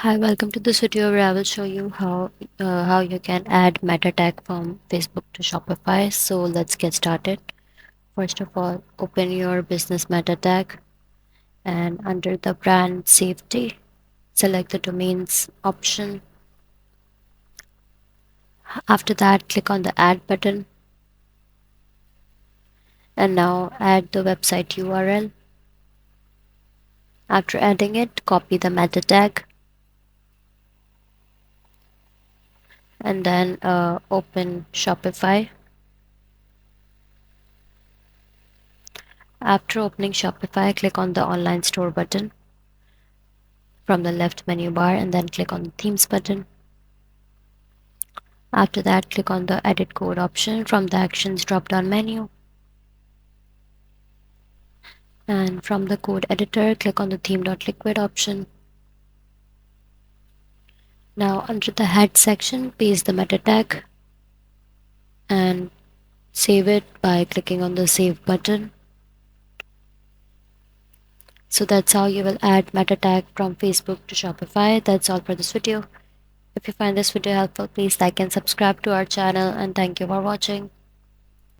Hi, welcome to this video where I will show you how you can add meta tag from Facebook to Shopify. So let's get started. First of all, open your business meta tag and under the brand safety, select the domains option. After that, click on the add button and now add the website URL. After adding it, copy the meta tag and then open Shopify. After opening Shopify, click on the online store button from the left menu bar and then click on the themes button. After that, click on the edit code option from the actions drop down menu. And from the code editor, click on the theme.liquid option. Now under the head section, paste the meta tag and save it by clicking on the save button. So that's how you will add meta tag from Facebook to Shopify. That's all for this video. If you find this video helpful, please like and subscribe to our channel, and thank you for watching.